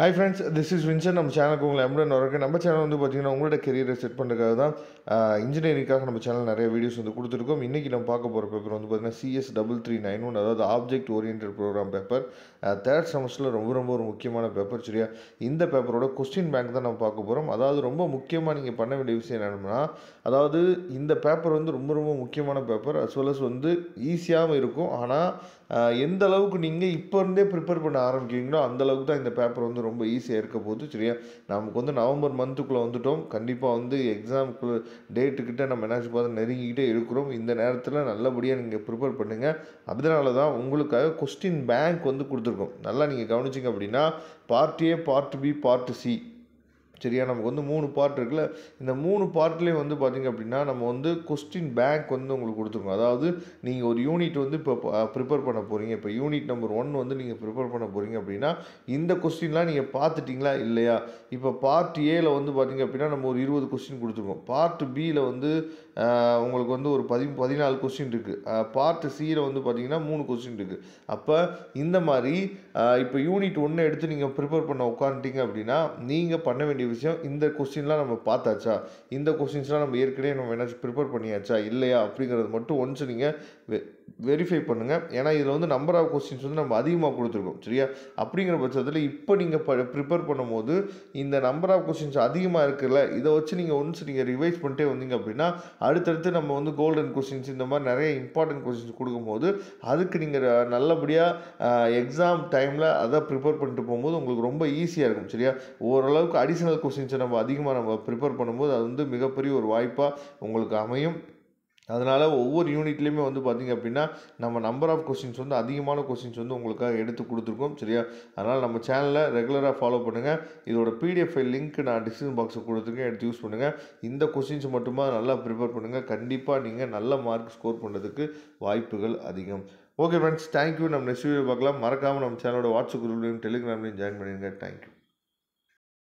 Hi friends, this is Vincent. நம்ம சேனலுக்கு உங்களை எம்டன் வரக்கு நம்ம சேனல் வந்து பார்த்தீங்கன்னா உங்களோட கெரியரை செட் பண்ணுறதுக்காக தான் இன்ஜினியரிங்காக நம்ம சேனல் நிறைய வீடியோஸ் வந்து கொடுத்துருக்கோம். இன்றைக்கி நம்ம பார்க்க போகிற பேப்பர் வந்து பார்த்தீங்கன்னா CS3391, அதாவது object oriented program paper. Third செமஸ்டரில் ரொம்ப ஒரு முக்கியமான பேப்பர். சரியா, இந்த பேப்பரோட கொஸ்டின் பேங்க் தான் நம்ம பார்க்க போகிறோம். அதாவது ரொம்ப முக்கியமாக நீங்கள் பண்ண வேண்டிய விஷயம் என்னென்னா, அதாவது இந்த பேப்பர் வந்து ரொம்ப முக்கியமான பேப்பர். அஸ் வெல் அஸ் வந்து ஈஸியாகவும் இருக்கும். ஆனால் எந்த அளவுக்கு நீங்கள் இப்போ இருந்தே ப்ரிப்பேர் பண்ண ஆரம்பிக்கிறீங்களோ அந்த அளவுக்கு தான் இந்த பேப்பர் வந்து ரொம்ப ஈஸியாக இருக்க போகுது. சரியா, நமக்கு வந்து நவம்பர் மந்த்துக்குள்ளே வந்துட்டோம். கண்டிப்பாக வந்து எக்ஸாமுக்குள்ள டேட்டுக்கிட்ட நம்ம என்ன பார்த்து நெருங்கிக்கிட்டே இருக்கிறோம். இந்த நேரத்தில் நல்லபடியாக நீங்கள் ப்ரிப்பேர் பண்ணுங்கள். அதனால தான் உங்களுக்காக கொஸ்டின் பேங்க் வந்து கொடுத்துருக்கோம். நல்லா நீங்கள் கவனிச்சிங்க அப்படின்னா, part A, part B, part C. சரியா, நமக்கு வந்து 3 பார்ட் இருக்குல்ல. இந்த 3 பார்ட்லேயும் வந்து பார்த்திங்க அப்படின்னா நம்ம வந்து கொஸ்டின் பேங்க் வந்து உங்களுக்கு கொடுத்துருக்கோம். அதாவது நீங்கள் ஒரு யூனிட் வந்து இப்போ ப்ரிப்பேர் பண்ண போகிறீங்க. இப்போ யூனிட் நம்பர் 1 வந்து நீங்கள் ப்ரிப்பேர் பண்ண போகிறீங்க அப்படின்னா இந்த கொஸ்டின்லாம் நீங்கள் பார்த்துட்டிங்களா இல்லையா? இப்போ பார்ட் ஏல வந்து பார்த்திங்க அப்படின்னா நம்ம ஒரு 20 கொஸ்டின் கொடுத்துருக்கோம். பார்ட் பியில் வந்து உங்களுக்கு வந்து ஒரு 14 கொஸ்டின் இருக்குது. பார்ட் சியில் வந்து பார்த்திங்கன்னா 3 கொஸ்டின் இருக்குது. அப்போ இந்த மாதிரி இப்போ யூனிட் 1 எடுத்து நீங்கள் ப்ரிப்பேர் பண்ண உட்காந்துட்டிங்க அப்படின்னா நீங்கள் பண்ண வேண்டிய விஷயம், இந்த கொஸ்டின்லாம் நம்ம பார்த்தாச்சா, இந்த கொஸ்டின்ஸ்லாம் நம்ம ஏற்கனவே நம்ம என்ன ப்ரிப்பேர் பண்ணியாச்சா இல்லையா அப்படிங்கிறது மட்டும் ஒன்ஸ் நீங்கள் வெரிஃபை பண்ணுங்கள். ஏன்னா இதில் வந்து நம்பர் ஆஃப் கொஸ்டின்ஸ் வந்து நம்ம அதிகமாக கொடுத்துருக்கோம். சரியா, அப்படிங்கிற பட்சத்தில் இப்போ நீங்கள் ப்ரிப்பேர் பண்ணும்போது இந்த நம்பர் ஆஃப் கொஸ்டின்ஸ் அதிகமாக இருக்குல்ல, இதை வச்சு நீங்கள் ஒன்ஸ் நீங்கள் ரிவைஸ் பண்ணிட்டே வந்தீங்க அப்படின்னா அடுத்தடுத்து நம்ம வந்து கோல்டன் கொஸ்டின்ஸ் இந்த மாதிரி நிறைய இம்பார்ட்டன்ட் கொஸ்டின்ஸ் கொடுக்கும்போது அதுக்கு நீங்கள் நல்லபடியாக எக்ஸாம் டைமில் அதை ப்ரிப்பேர் பண்ணிட்டு போகும்போது உங்களுக்கு ரொம்ப ஈஸியாக இருக்கும். சரியா, ஓரளவுக்கு அடிஷனல் கொஸ்டின்ஸை நம்ம அதிகமாக ப்ரிப்பேர் பண்ணும்போது அது வந்து மிகப்பெரிய ஒரு வாய்ப்பாக உங்களுக்கு அமையும். அதனால் ஒவ்வொரு யூனிட்லேயுமே வந்து பார்த்திங்க அப்படின்னா நம்ம நம்பர் ஆஃப் கொஸ்டின்ஸ் வந்து அதிகமான கொஸ்டின்ஸ் வந்து உங்களுக்காக எடுத்து கொடுத்துருக்கோம். சரியா, அதனால் நம்ம சேனலை ரெகுலராக ஃபாலோ பண்ணுங்கள். இதோட பிடிஎஃப் ஃபைல் லிங்க் நான் டிஸ்கிரிப்ஷன் பாக்ஸில் கொடுத்துருக்கேன், எடுத்து யூஸ் பண்ணுங்கள். இந்த கொஸ்டின்ஸ் மட்டுமா நல்லா ப்ரிப்பேர் பண்ணுங்கள். கண்டிப்பாக நீங்கள் நல்ல மார்க் ஸ்கோர் பண்ணுறதுக்கு வாய்ப்புகள் அதிகம். Okay friends, thank you. நம்ம நெக்ஸ்ட் வீடியோ பார்க்கலாம். மறக்காமல் நம்ம சேனலோட வாட்ஸ்அப் குரூப்லையும் டெலிகிராம்லையும் ஜாயின் பண்ணிடுங்க. தேங்க்யூ.